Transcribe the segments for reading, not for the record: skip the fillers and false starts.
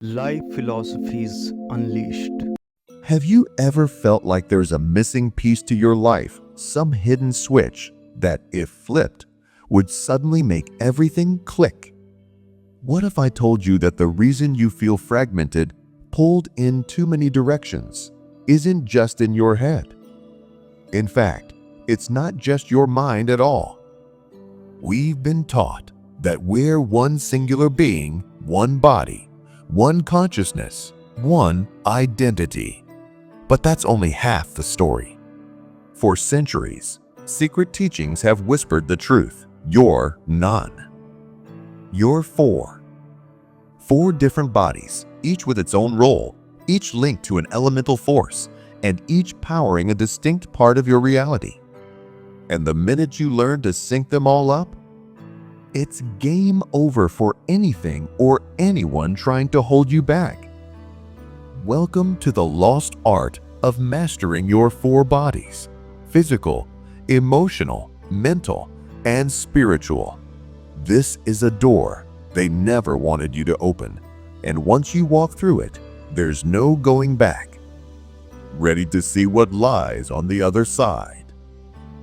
Life Philosophies Unleashed. Have you ever felt like there's a missing piece to your life, some hidden switch that, if flipped, would suddenly make everything click? What if I told you that the reason you feel fragmented, pulled in too many directions, isn't just in your head? In fact, it's not just your mind at all. We've been taught that we're one singular being, one body, one consciousness, one identity. But that's only half the story. For centuries, secret teachings have whispered the truth. You're none. You're four. Four different bodies, each with its own role, each linked to an elemental force, and each powering a distinct part of your reality. And the minute you learn to sync them all up, it's game over for anything or anyone trying to hold you back. Welcome to the lost art of mastering your four bodies: physical, emotional, mental, and spiritual. This is a door they never wanted you to open, and once you walk through it, there's no going back. Ready to see what lies on the other side?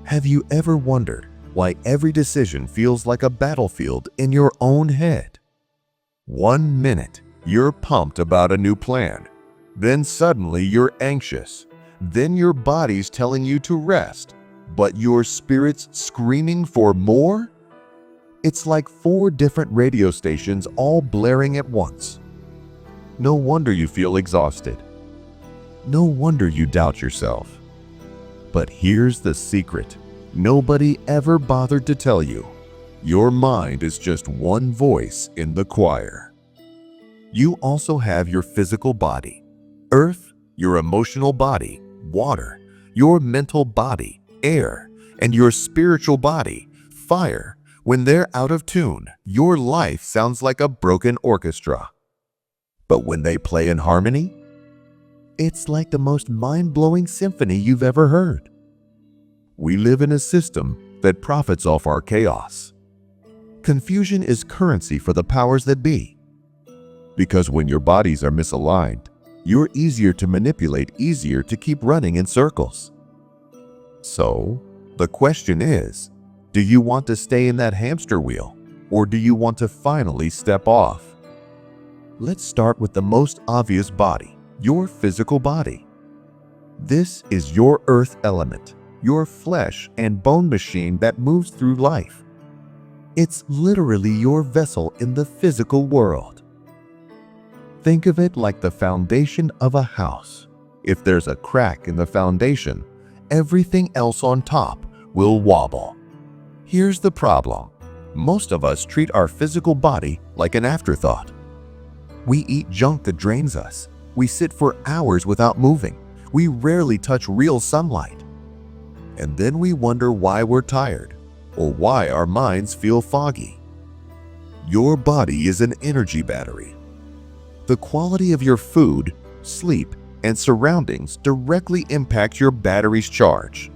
Have you ever wondered why every decision feels like a battlefield in your own head? 1 minute, you're pumped about a new plan. Then suddenly you're anxious. Then your body's telling you to rest, but your spirit's screaming for more? It's like 4 different radio stations all blaring at once. No wonder you feel exhausted. No wonder you doubt yourself. But here's the secret nobody ever bothered to tell you. Your mind is just one voice in the choir. You also have your physical body, earth, your emotional body, water, your mental body, air, and your spiritual body, fire. When they're out of tune, your life sounds like a broken orchestra. But when they play in harmony, it's like the most mind-blowing symphony you've ever heard. We live in a system that profits off our chaos. Confusion is currency for the powers that be. Because when your bodies are misaligned, you're easier to manipulate, easier to keep running in circles. So, the question is, do you want to stay in that hamster wheel, or do you want to finally step off? Let's start with the most obvious body, your physical body. This is your earth element, your flesh and bone machine that moves through life. It's literally your vessel in the physical world. Think of it like the foundation of a house. If there's a crack in the foundation, everything else on top will wobble. Here's the problem. Most of us treat our physical body like an afterthought. We eat junk that drains us. We sit for hours without moving. We rarely touch real sunlight. And then we wonder why we're tired, or why our minds feel foggy. Your body is an energy battery. The quality of your food, sleep, and surroundings directly impact your battery's charge.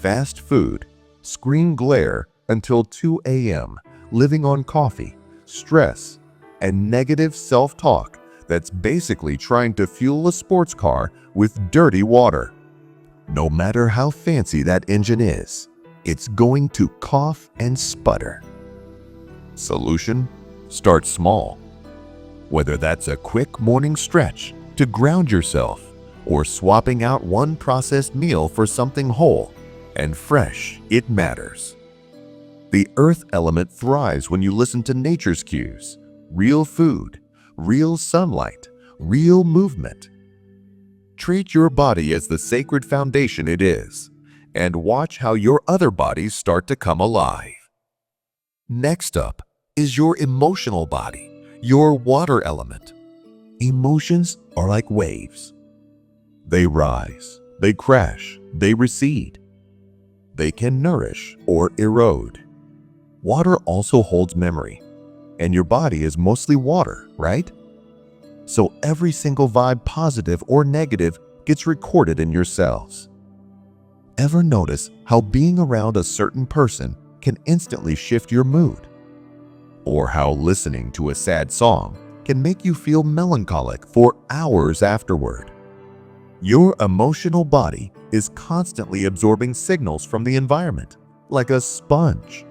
Fast food, screen glare until 2 a.m., living on coffee, stress, and negative self-talk that's basically trying to fuel a sports car with dirty water. No matter how fancy that engine is, it's going to cough and sputter. Solution? Start small. Whether that's a quick morning stretch to ground yourself, or swapping out one processed meal for something whole and fresh, it matters. The earth element thrives when you listen to nature's cues: real food, real sunlight, real movement. Treat your body as the sacred foundation it is, and watch how your other bodies start to come alive. Next up is your emotional body, your water element. Emotions are like waves. They rise, they crash, they recede. They can nourish or erode. Water also holds memory, and your body is mostly water, right? So every single vibe, positive or negative, gets recorded in your cells. Ever notice how being around a certain person can instantly shift your mood? Or how listening to a sad song can make you feel melancholic for hours afterward. Your emotional body is constantly absorbing signals from the environment, like a sponge.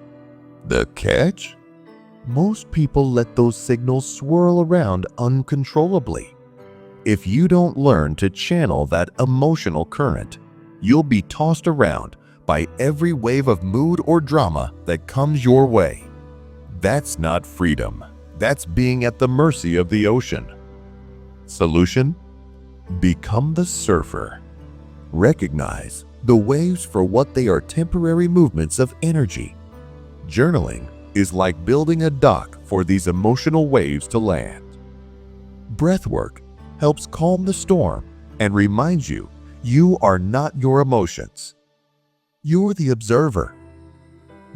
The catch? Most people let those signals swirl around uncontrollably. If you don't learn to channel that emotional current, you'll be tossed around by every wave of mood or drama that comes your way. That's not freedom. That's being at the mercy of the ocean. Solution? Become the surfer. Recognize the waves for what they are: temporary movements of energy. Journaling is like building a dock for these emotional waves to land. Breathwork helps calm the storm and reminds you you are not your emotions. You're the observer.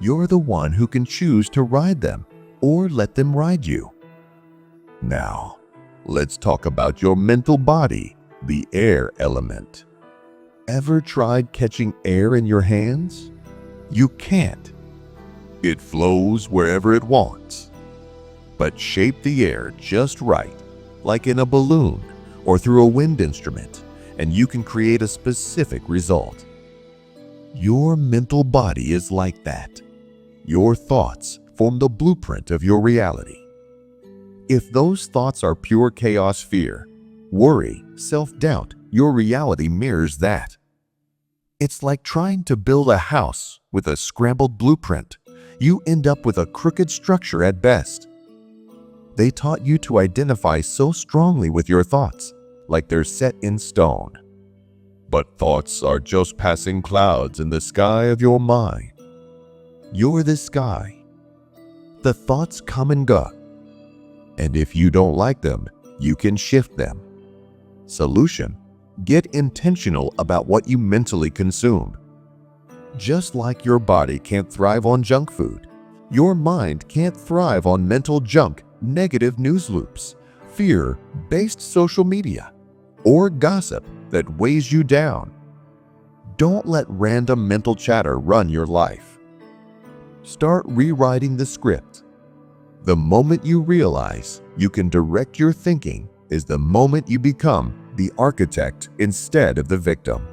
You're the one who can choose to ride them or let them ride you. Now, let's talk about your mental body, the air element. Ever tried catching air in your hands? You can't. It flows wherever it wants. But shape the air just right, like in a balloon or through a wind instrument, and you can create a specific result. Your mental body is like that. Your thoughts form the blueprint of your reality. If those thoughts are pure chaos, fear, worry, self-doubt, your reality mirrors that. It's like trying to build a house with a scrambled blueprint. You end up with a crooked structure at best. They taught you to identify so strongly with your thoughts, like they're set in stone. But thoughts are just passing clouds in the sky of your mind. You're the sky. The thoughts come and go. And if you don't like them, you can shift them. Solution: get intentional about what you mentally consume. Just like your body can't thrive on junk food, your mind can't thrive on mental junk, negative news loops, fear-based social media, or gossip that weighs you down. Don't let random mental chatter run your life. Start rewriting the script. The moment you realize you can direct your thinking is the moment you become the architect instead of the victim.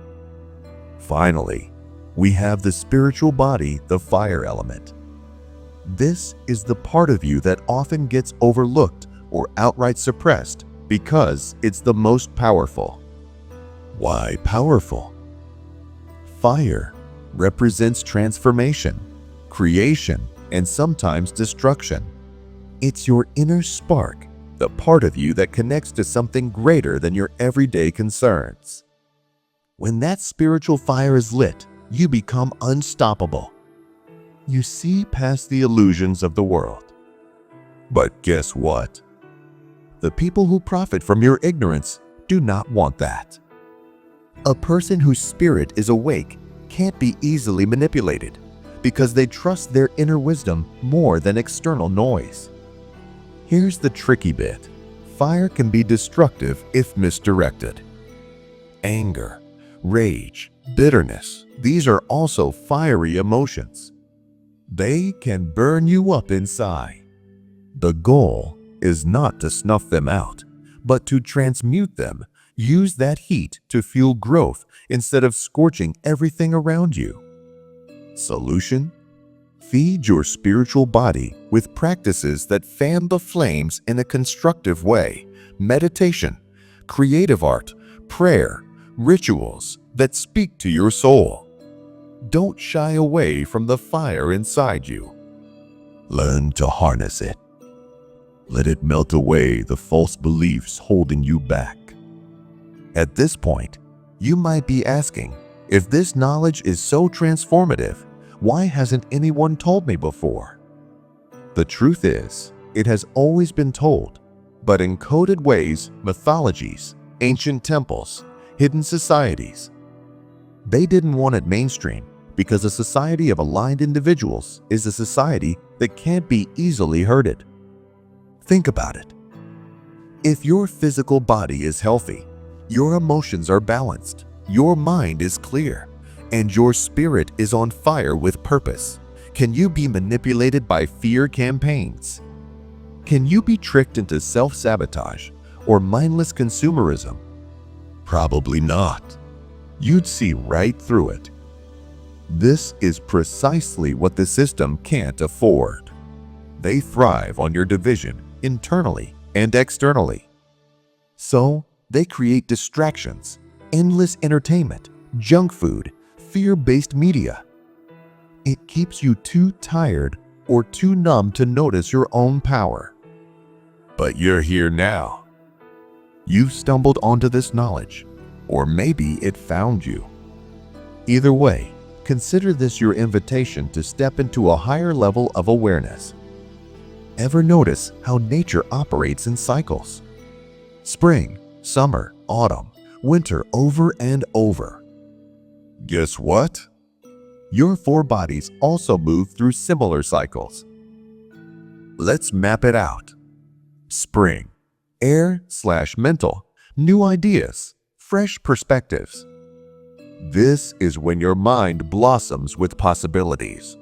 Finally, we have the spiritual body, the fire element. This is the part of you that often gets overlooked or outright suppressed because it's the most powerful. Why powerful? Fire represents transformation, creation, and sometimes destruction. It's your inner spark, the part of you that connects to something greater than your everyday concerns. When that spiritual fire is lit, you become unstoppable. You see past the illusions of the world. But guess what? The people who profit from your ignorance do not want that. A person whose spirit is awake can't be easily manipulated because they trust their inner wisdom more than external noise. Here's the tricky bit. Fire can be destructive if misdirected. Anger, rage, bitterness, these are also fiery emotions. They can burn you up inside. The goal is not to snuff them out, but to transmute them. Use that heat to fuel growth instead of scorching everything around you. Solution? Feed your spiritual body with practices that fan the flames in a constructive way. Meditation, creative art, prayer, rituals that speak to your soul. Don't shy away from the fire inside you. Learn to harness it. Let it melt away the false beliefs holding you back. At this point, you might be asking, if this knowledge is so transformative, why hasn't anyone told me before? The truth is, it has always been told, but in coded ways, mythologies, ancient temples, hidden societies. They didn't want it mainstream because a society of aligned individuals is a society that can't be easily hurted. Think about it. If your physical body is healthy, your emotions are balanced, your mind is clear, and your spirit is on fire with purpose, can you be manipulated by fear campaigns? Can you be tricked into self-sabotage or mindless consumerism? Probably not. You'd see right through it. This is precisely what the system can't afford. They thrive on your division internally and externally. So, they create distractions, endless entertainment, junk food, fear-based media. It keeps you too tired or too numb to notice your own power. But you're here now. You've stumbled onto this knowledge, or maybe it found you. Either way, consider this your invitation to step into a higher level of awareness. Ever notice how nature operates in cycles? Spring, summer, autumn, winter over and over. Guess what? Your four bodies also move through similar cycles. Let's map it out. Spring, air/mental, new ideas, fresh perspectives. This is when your mind blossoms with possibilities.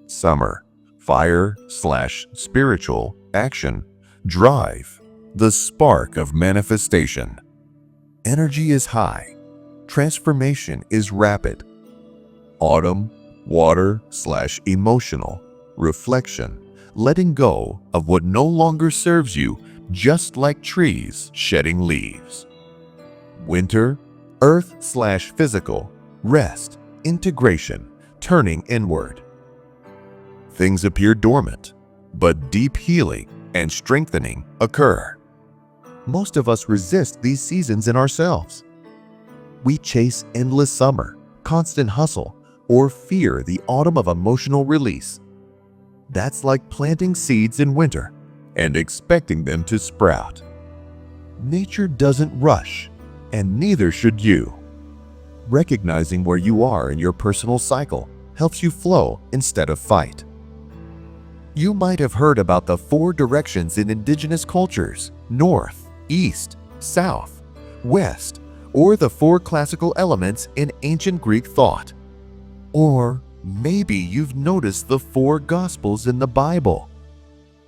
Summer, fire/spiritual, action, drive, the spark of manifestation. Energy is high. Transformation is rapid. Autumn, water/emotional, reflection, letting go of what no longer serves you, just like trees shedding leaves. Winter, earth/physical, rest, integration, turning inward. Things appear dormant, but deep healing and strengthening occur. Most of us resist these seasons in ourselves. We chase endless summer, constant hustle, or fear the autumn of emotional release. That's like planting seeds in winter and expecting them to sprout. Nature doesn't rush, and neither should you. Recognizing where you are in your personal cycle helps you flow instead of fight. You might have heard about the 4 directions in indigenous cultures: north, east, south, west, or the 4 classical elements in ancient Greek thought. Or maybe you've noticed the 4 Gospels in the Bible.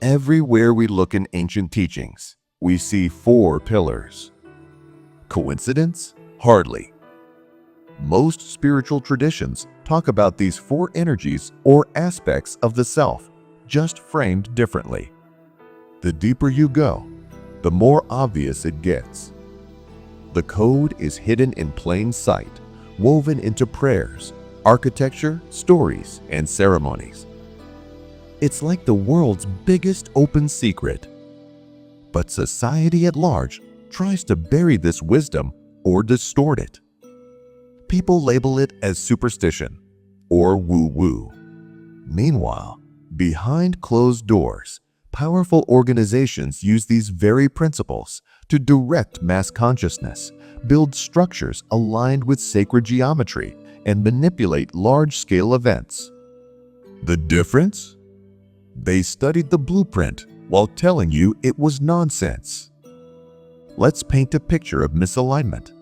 Everywhere we look in ancient teachings, we see 4 pillars. Coincidence? Hardly. Most spiritual traditions talk about these 4 energies or aspects of the self, just framed differently. The deeper you go, the more obvious it gets. The code is hidden in plain sight, woven into prayers, architecture, stories, and ceremonies. It's like the world's biggest open secret. But society at large tries to bury this wisdom or distort it. People label it as superstition or woo-woo. Meanwhile, behind closed doors, powerful organizations use these very principles to direct mass consciousness, build structures aligned with sacred geometry, and manipulate large-scale events. The difference? They studied the blueprint while telling you it was nonsense. Let's paint a picture of misalignment.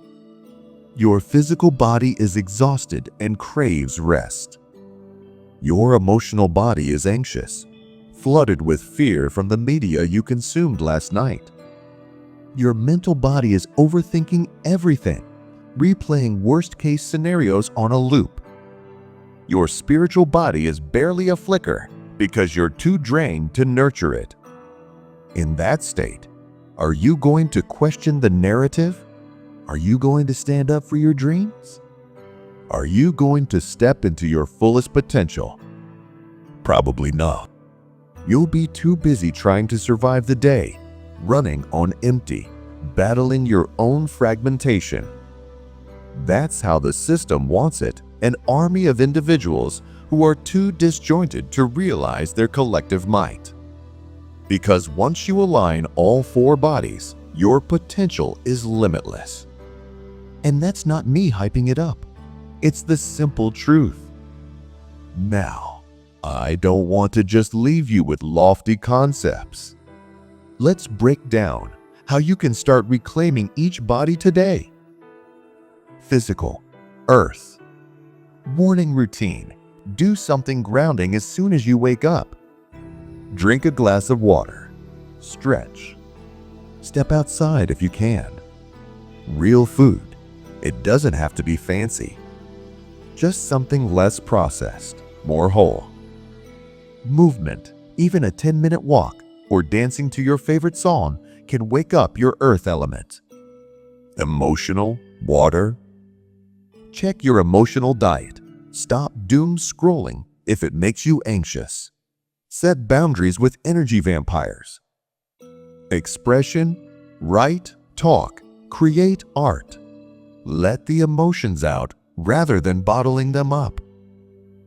Your physical body is exhausted and craves rest. Your emotional body is anxious, flooded with fear from the media you consumed last night. Your mental body is overthinking everything, replaying worst-case scenarios on a loop. Your spiritual body is barely a flicker because you're too drained to nurture it. In that state, are you going to question the narrative? Are you going to stand up for your dreams? Are you going to step into your fullest potential? Probably not. You'll be too busy trying to survive the day, running on empty, battling your own fragmentation. That's how the system wants it, an army of individuals who are too disjointed to realize their collective might. Because once you align all 4 bodies, your potential is limitless. And that's not me hyping it up. It's the simple truth. Now, I don't want to just leave you with lofty concepts. Let's break down how you can start reclaiming each body today. Physical, earth. Morning routine. Do something grounding as soon as you wake up. Drink a glass of water. stretch. Step outside if you can. Real food. It doesn't have to be fancy. Just something less processed, more whole. Movement, even a 10-minute walk or dancing to your favorite song, can wake up your earth element. Emotional water. Check your emotional diet. Stop doom scrolling if it makes you anxious. Set boundaries with energy vampires. Expression, write, talk, create art. Let the emotions out rather than bottling them up.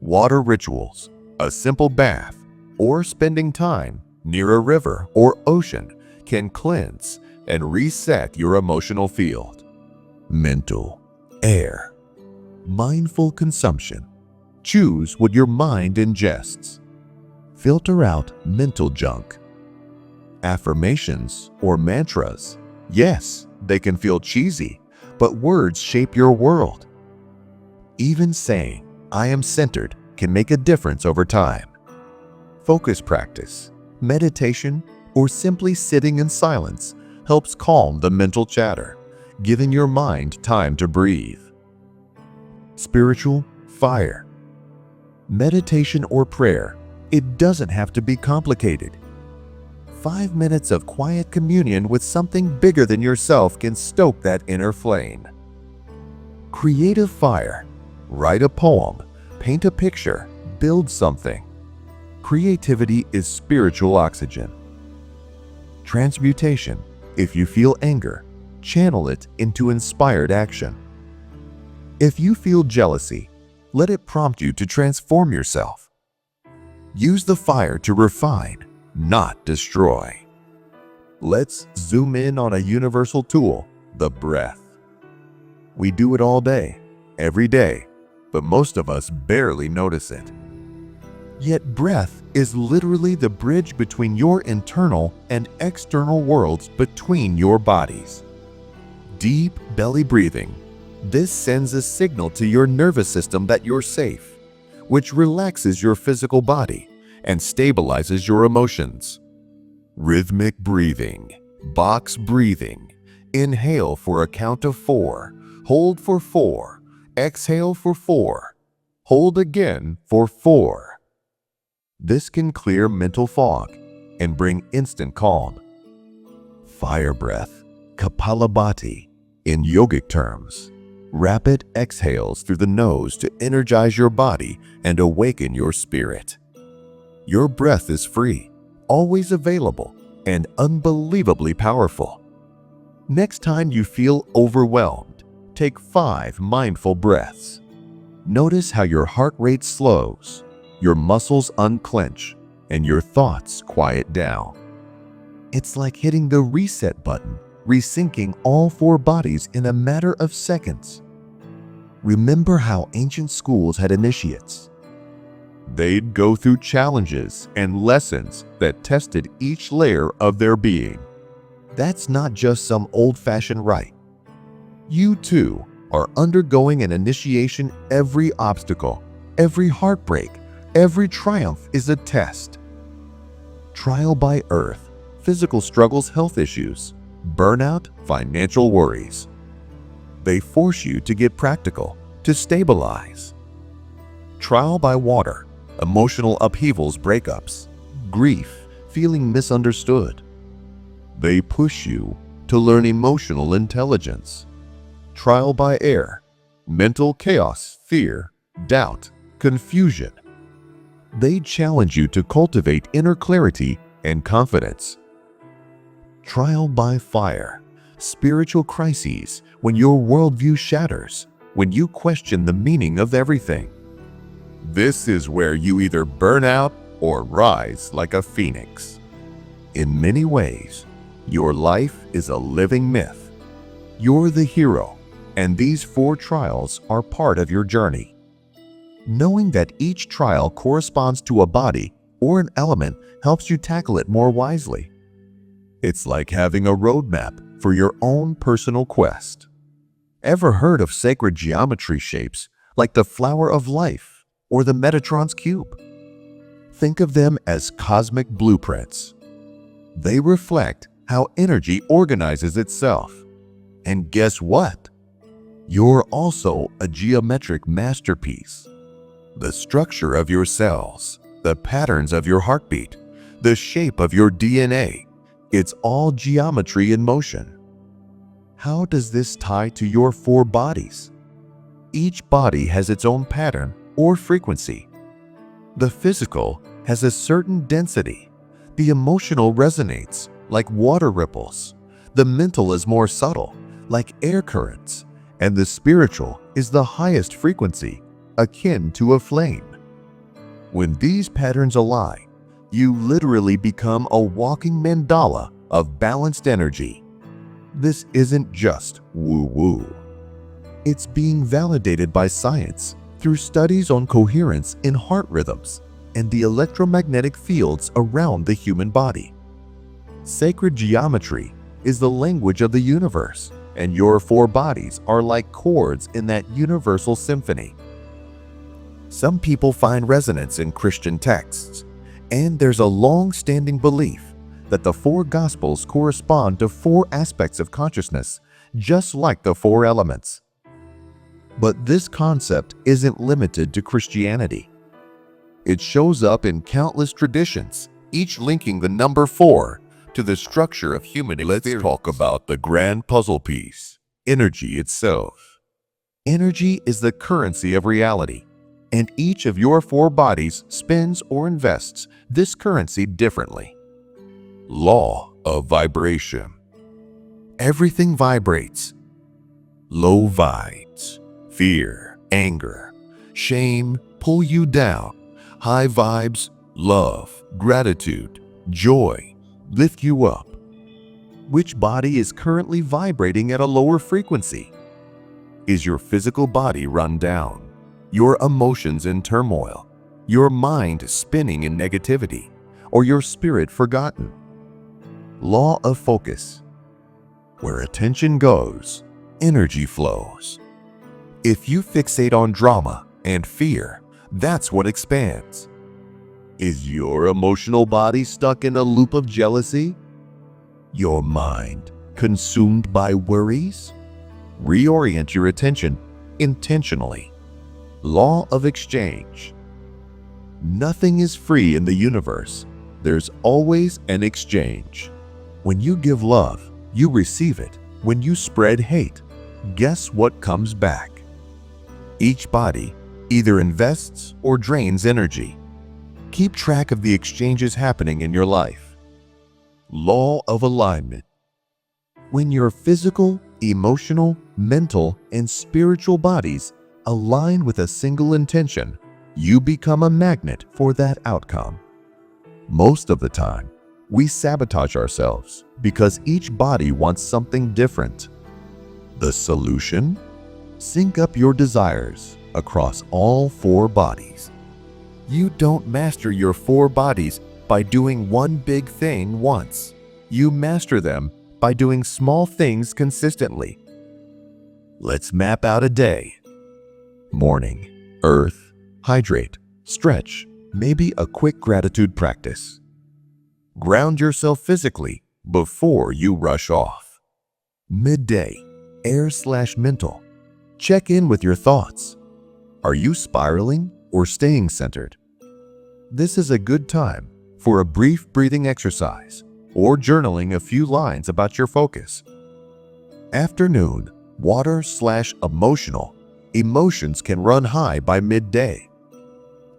Water rituals, a simple bath, or spending time near a river or ocean can cleanse and reset your emotional field. Mental air. Mindful consumption. Choose what your mind ingests. Filter out mental junk. Affirmations or mantras. Yes, they can feel cheesy, but words shape your world. Even saying, "I am centered," can make a difference over time. Focus practice, meditation, or simply sitting in silence helps calm the mental chatter, giving your mind time to breathe. Spiritual fire. Meditation or prayer, it doesn't have to be complicated. 5 minutes of quiet communion with something bigger than yourself can stoke that inner flame. Creative fire. Write a poem, paint a picture, build something. Creativity is spiritual oxygen. Transmutation. If you feel anger, channel it into inspired action. If you feel jealousy, let it prompt you to transform yourself. Use the fire to refine, not destroy. Let's zoom in on a universal tool, the breath. We do it all day, every day, but most of us barely notice it. Yet breath is literally the bridge between your internal and external worlds between your bodies. Deep belly breathing. This sends a signal to your nervous system that you're safe, which relaxes your physical body and stabilizes your emotions. Rhythmic breathing. Box breathing. Inhale for a count of 4. Hold for 4. Exhale for 4. Hold again for 4. This can clear mental fog and bring instant calm. Fire breath, Kapalabhati, in yogic terms. Rapid exhales through the nose to energize your body and awaken your spirit. Your breath is free, always available, and unbelievably powerful. Next time you feel overwhelmed, take 5 mindful breaths. Notice how your heart rate slows, your muscles unclench, and your thoughts quiet down. It's like hitting the reset button, resyncing all 4 bodies in a matter of seconds. Remember how ancient schools had initiates. They'd go through challenges and lessons that tested each layer of their being. That's not just some old-fashioned rite. You too are undergoing an initiation. Every obstacle, every heartbreak, every triumph is a test. Trial by earth, physical struggles, health issues, burnout, financial worries. They force you to get practical, to stabilize. Trial by water, emotional upheavals, breakups, grief, feeling misunderstood. They push you to learn emotional intelligence. Trial by air, mental chaos, fear, doubt, confusion. They challenge you to cultivate inner clarity and confidence. Trial by fire, spiritual crises, when your worldview shatters, when you question the meaning of everything. This is where you either burn out or rise like a phoenix. In many ways, your life is a living myth. You're the hero, and these 4 trials are part of your journey. Knowing that each trial corresponds to a body or an element helps you tackle it more wisely. It's like having a roadmap for your own personal quest. Ever heard of sacred geometry shapes like the flower of life or the Metatron's cube? Think of them as cosmic blueprints. They reflect how energy organizes itself. And guess what? You're also a geometric masterpiece. The structure of your cells, the patterns of your heartbeat, the shape of your DNA, it's all geometry in motion. How does this tie to your four bodies? Each body has its own pattern or frequency. The physical has a certain density. The emotional resonates like water ripples. The mental is more subtle, like air currents. And the spiritual is the highest frequency, akin to a flame. When these patterns align, you literally become a walking mandala of balanced energy. This isn't just woo-woo. It's being validated by science through studies on coherence in heart rhythms and the electromagnetic fields around the human body. Sacred geometry is the language of the universe, and your four bodies are like chords in that universal symphony. Some people find resonance in Christian texts, and there's a long-standing belief that the four Gospels correspond to four aspects of consciousness, just like the four elements. But this concept isn't limited to Christianity. It shows up in countless traditions, each linking the number 4 to the structure of human experience. Let's talk about the grand puzzle piece, energy itself. Energy is the currency of reality, and each of your four bodies spends or invests this currency differently. Law of vibration. Everything vibrates. Low vibes, fear, anger, shame pull you down. High vibes, love, gratitude, joy lift you up. Which body is currently vibrating at a lower frequency? Is your physical body run down? Your emotions in turmoil? Your mind spinning in negativity? Or your spirit forgotten? Law of focus. Where attention goes, energy flows. If you fixate on drama and fear, that's what expands. Is your emotional body stuck in a loop of jealousy? Your mind consumed by worries? Reorient your attention intentionally. Law of exchange. Nothing is free in the universe. There's always an exchange. When you give love, you receive it. When you spread hate, guess what comes back? Each body either invests or drains energy. Keep track of the exchanges happening in your life. Law of alignment. When your physical, emotional, mental, and spiritual bodies align with a single intention, you become a magnet for that outcome. Most of the time, we sabotage ourselves because each body wants something different. The solution? Sync up your desires across all four bodies. You don't master your four bodies by doing one big thing once. You master them by doing small things consistently. Let's map out a day. Morning, earth, hydrate, stretch, maybe a quick gratitude practice. Ground yourself physically before you rush off. Midday, air/mental. Check in with your thoughts. Are you spiraling or staying centered? This is a good time for a brief breathing exercise or journaling a few lines about your focus. Afternoon, water/emotional. Emotions can run high by midday.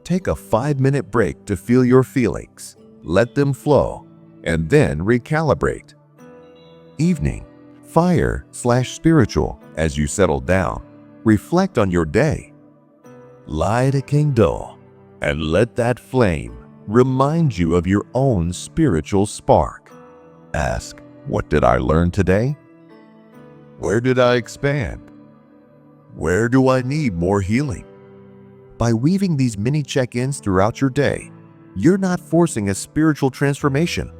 Take a 5-minute break to feel your feelings, let them flow, and then recalibrate. Evening, fire/spiritual. As you settle down, reflect on your day. Light a candle and let that flame remind you of your own spiritual spark. Ask, what did I learn today? Where did I expand? Where do I need more healing? By weaving these mini check-ins throughout your day, you're not forcing a spiritual transformation.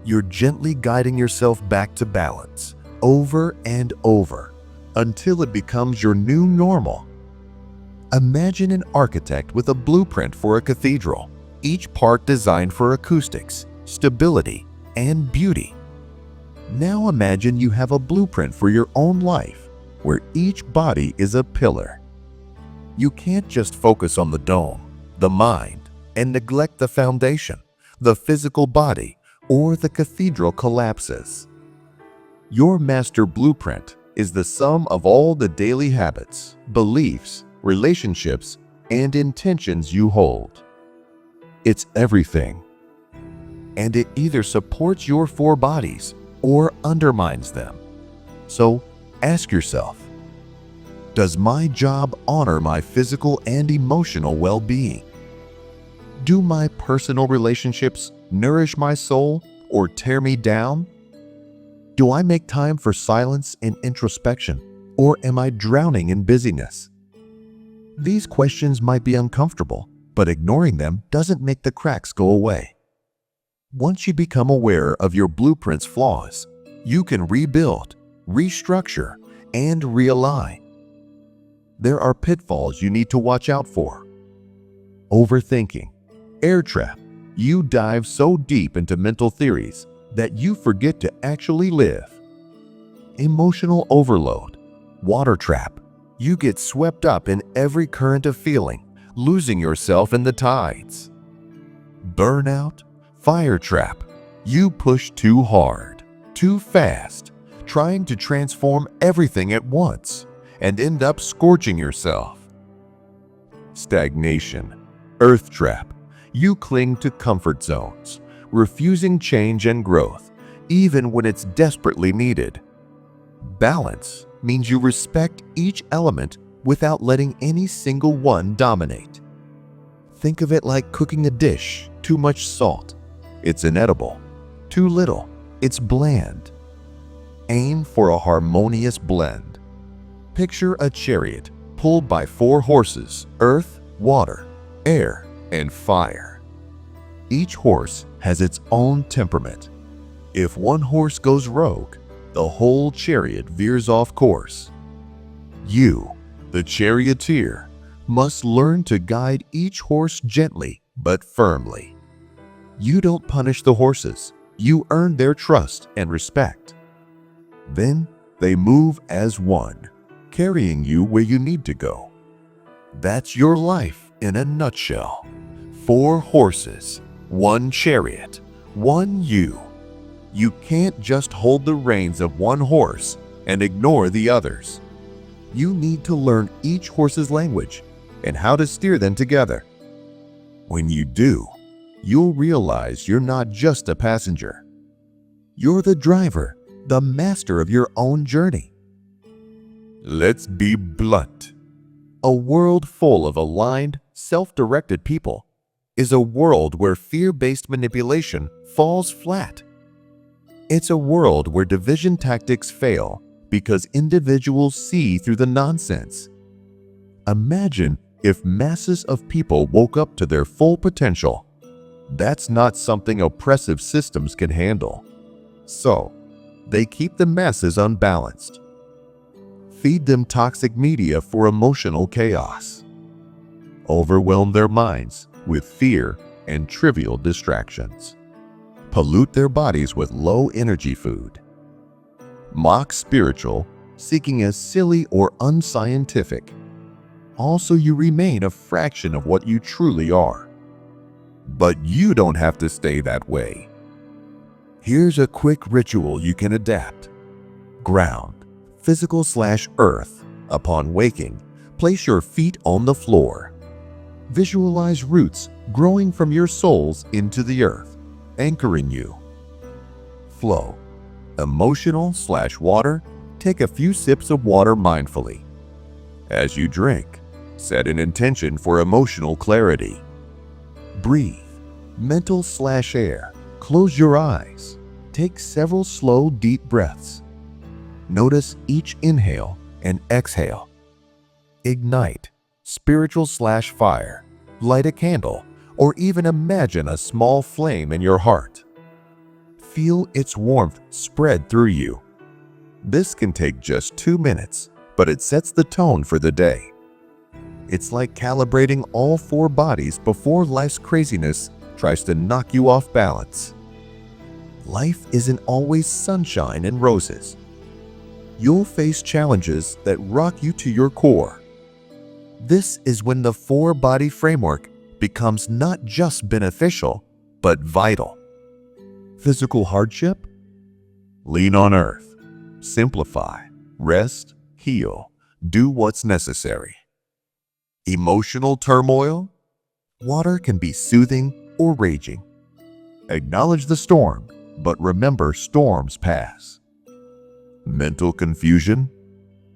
You're gently guiding yourself back to balance over and over until it becomes your new normal. Imagine an architect with a blueprint for a cathedral, each part designed for acoustics, stability, and beauty. Now imagine you have a blueprint for your own life where each body is a pillar. You can't just focus on the dome, the mind, and neglect the foundation, the physical body, or the cathedral collapses. Your master blueprint is the sum of all the daily habits, beliefs, relationships, and intentions you hold. It's everything. And it either supports your four bodies or undermines them. So ask yourself, does my job honor my physical and emotional well-being? Do my personal relationships nourish my soul or tear me down? Do I make time for silence and introspection, or am I drowning in busyness? These questions might be uncomfortable, but ignoring them doesn't make the cracks go away. Once you become aware of your blueprint's flaws, you can rebuild, restructure, and realign. There are pitfalls you need to watch out for. Overthinking. Air trap. You dive so deep into mental theories that you forget to actually live. Emotional overload. Water trap. You get swept up in every current of feeling, losing yourself in the tides. Burnout. Fire trap. You push too hard, too fast, trying to transform everything at once and end up scorching yourself. Stagnation. Earth trap. You cling to comfort zones, refusing change and growth, even when it's desperately needed. Balance means you respect each element without letting any single one dominate. Think of it like cooking a dish. Too much salt, it's inedible. Too little, it's bland. Aim for a harmonious blend. Picture a chariot pulled by 4 horses: earth, water, air, and fire. Each horse has its own temperament. If one horse goes rogue, the whole chariot veers off course. You, the charioteer, must learn to guide each horse gently but firmly. You don't punish the horses, you earn their trust and respect. Then they move as one, carrying you where you need to go. That's your life in a nutshell. 4 horses, 1 chariot, 1 you. You can't just hold the reins of one horse and ignore the others. You need to learn each horse's language and how to steer them together. When you do, you'll realize you're not just a passenger. You're the driver, the master of your own journey. Let's be blunt. A world full of aligned, self-directed people is a world where fear-based manipulation falls flat. It's a world where division tactics fail because individuals see through the nonsense. Imagine if masses of people woke up to their full potential. That's not something oppressive systems can handle. So, they keep the masses unbalanced. Feed them toxic media for emotional chaos. Overwhelm their minds with fear and trivial distractions. Pollute their bodies with low-energy food. Mock spiritual, seeking as silly or unscientific. Also, you remain a fraction of what you truly are. But you don't have to stay that way. Here's a quick ritual you can adapt. Ground, physical/earth. Upon waking, place your feet on the floor. Visualize roots growing from your soles into the earth, anchoring you. Flow, emotional/water. Take a few sips of water mindfully. As you drink, set an intention for emotional clarity. Breathe, mental/air. Close your eyes. Take several slow, deep breaths. Notice each inhale and exhale. Ignite, spiritual/fire. Light a candle, or even imagine a small flame in your heart. Feel its warmth spread through you. This can take just 2 minutes, but it sets the tone for the day. It's like calibrating all 4 bodies before life's craziness tries to knock you off balance. life isn't always sunshine and roses. You'll face challenges that rock you to your core. This is when the four-body framework becomes not just beneficial, but vital. Physical hardship? Lean on earth. Simplify. Rest. Heal. Do what's necessary. Emotional turmoil? Water can be soothing or raging. Acknowledge the storm, but remember storms pass. Mental confusion?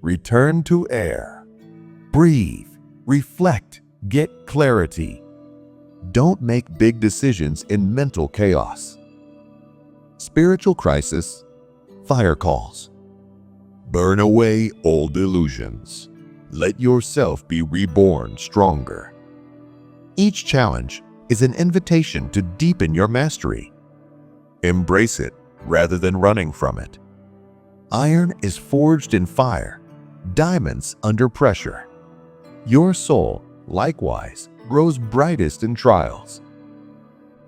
Return to air. Breathe. Reflect. Get clarity. Don't make big decisions in mental chaos. Spiritual crisis? Fire calls. Burn away old illusions. Let yourself be reborn stronger. Each challenge is an invitation to deepen your mastery. Embrace it rather than running from it. Iron is forged in fire, diamonds under pressure. Your soul, likewise, grows brightest in trials.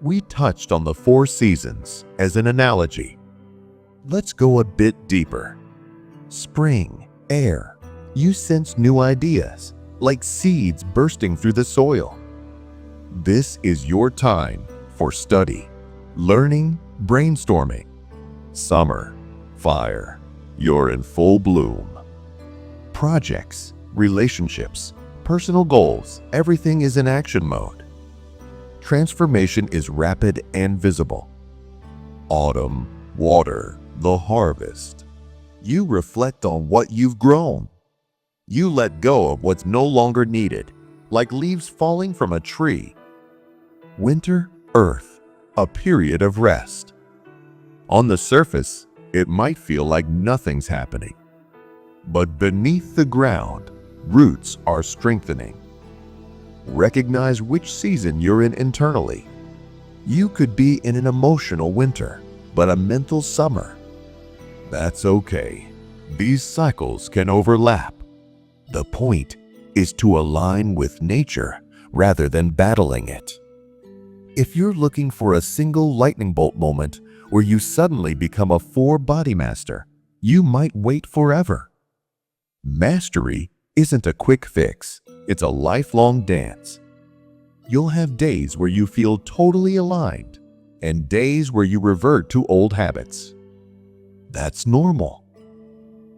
We touched on the four seasons as an analogy. Let's go a bit deeper. Spring, air. You sense new ideas, like seeds bursting through the soil. This is your time for study, learning, brainstorming. Summer, fire. You're in full bloom. Projects, relationships, personal goals, everything is in action mode. Transformation is rapid and visible. Autumn, water, the harvest. You reflect on what you've grown. You let go of what's no longer needed, like leaves falling from a tree. Winter, earth, a period of rest. On the surface, it might feel like nothing's happening. But beneath the ground, roots are strengthening. Recognize which season you're in internally. You could be in an emotional winter, but a mental summer. That's okay. These cycles can overlap. The point is to align with nature rather than battling it. If you're looking for a single lightning bolt moment where you suddenly become a four-body master, you might wait forever. Mastery isn't a quick fix. It's a lifelong dance. You'll have days where you feel totally aligned and days where you revert to old habits. That's normal.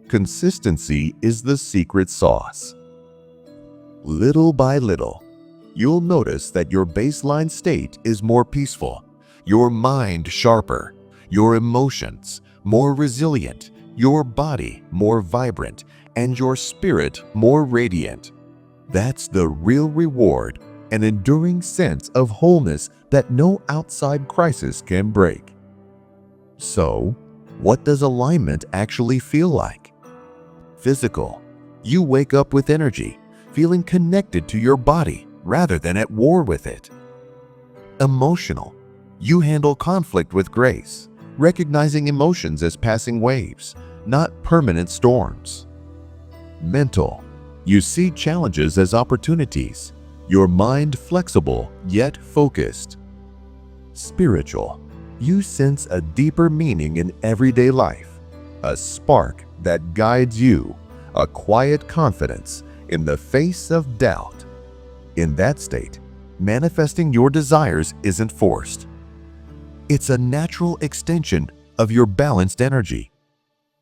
Consistency is the secret sauce. Little by little, you'll notice that your baseline state is more peaceful, your mind sharper, your emotions more resilient, your body more vibrant, and your spirit more radiant. That's the real reward, an enduring sense of wholeness that no outside crisis can break. So, what does alignment actually feel like? Physical. You wake up with energy, feeling connected to your body rather than at war with it. Emotional. You handle conflict with grace, recognizing emotions as passing waves, not permanent storms. Mental. You see challenges as opportunities, your mind flexible yet focused. Spiritual. You sense a deeper meaning in everyday life, a spark that guides you, a quiet confidence in the face of doubt. In that state, manifesting your desires isn't forced. It's a natural extension of your balanced energy.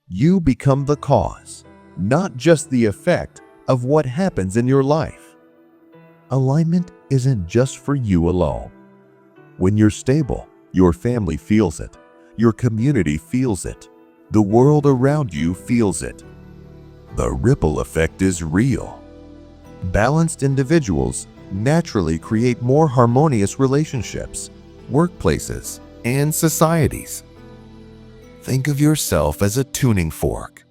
You become the cause, not just the effect of what happens in your life. Alignment isn't just for you alone. When you're stable, your family feels it, your community feels it, the world around you feels it. The ripple effect is real. Balanced individuals naturally create more harmonious relationships, workplaces, and societies. Think of yourself as a tuning fork.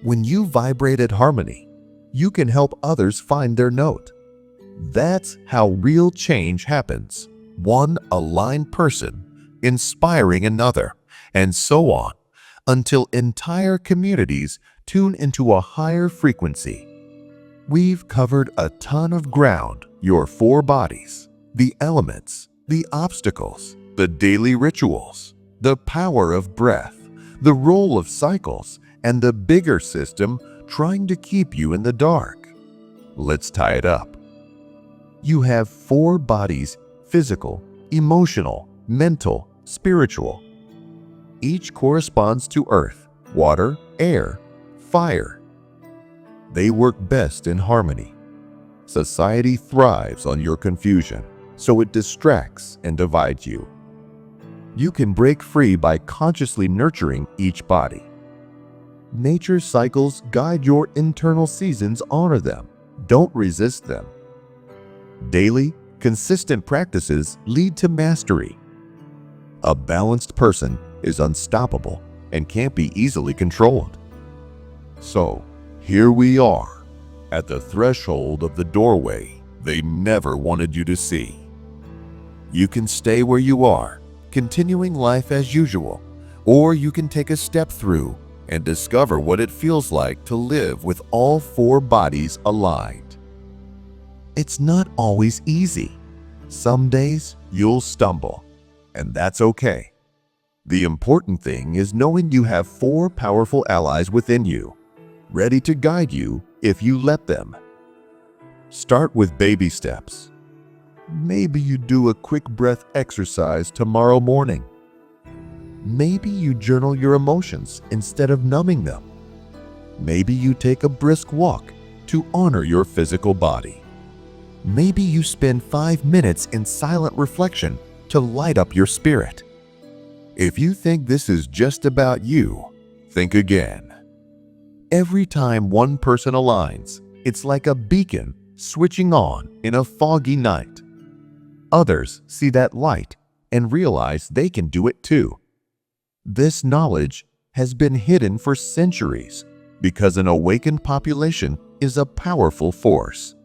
When you vibrate at harmony, you can help others find their note. That's how real change happens. One aligned person inspiring another, and so on, until entire communities tune into a higher frequency. We've covered a ton of ground: your four bodies, the elements, the obstacles, the daily rituals, the power of breath, the role of cycles, and the bigger system trying to keep you in the dark. Let's tie it up. You have 4 bodies: physical, emotional, mental, spiritual. Each corresponds to earth, water, air, fire. They work best in harmony. Society thrives on your confusion, so it distracts and divides you. You can break free by consciously nurturing each body. Nature's cycles guide your internal seasons. Honor them. Don't resist them. Daily, consistent practices lead to mastery. A balanced person is unstoppable and can't be easily controlled. So, here we are, at the threshold of the doorway they never wanted you to see. You can stay where you are, continuing life as usual, or you can take a step through and discover what it feels like to live with all 4 bodies aligned. It's not always easy. Some days you'll stumble, and that's okay. The important thing is knowing you have 4 powerful allies within you, ready to guide you if you let them. Start with baby steps. Maybe you do a quick breath exercise tomorrow morning. Maybe you journal your emotions instead of numbing them. Maybe you take a brisk walk to honor your physical body. Maybe you spend 5 minutes in silent reflection to light up your spirit. If you think this is just about you, think again. Every time one person aligns, it's like a beacon switching on in a foggy night. Others see that light and realize they can do it too. This knowledge has been hidden for centuries because an awakened population is a powerful force.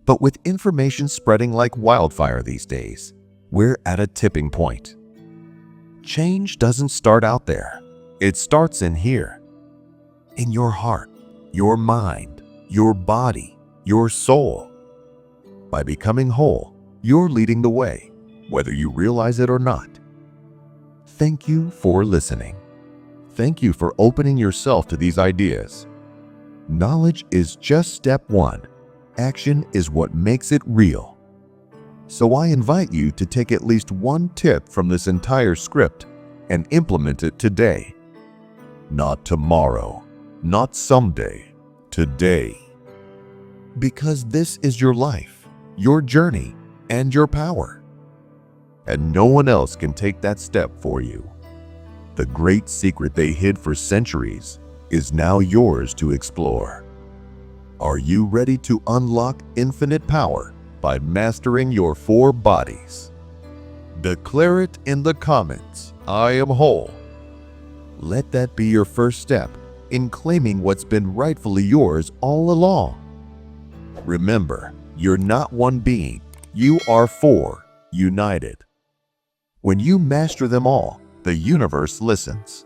But with information spreading like wildfire these days, we're at a tipping point. Change doesn't start out there. It starts in here. In your heart, your mind, your body, your soul. By becoming whole, you're leading the way, whether you realize it or not. Thank you for listening. Thank you for opening yourself to these ideas. Knowledge is just step 1. Action is what makes it real. So I invite you to take at least one tip from this entire script and implement it today. Not tomorrow, not someday, today. Because this is your life, your journey, and your power. And no one else can take that step for you. The great secret they hid for centuries is now yours to explore. Are you ready to unlock infinite power by mastering your 4 bodies? Declare it in the comments. I am whole. Let that be your first step in claiming what's been rightfully yours all along. Remember, you're not one being. You are 4, united. When you master them all, the universe listens.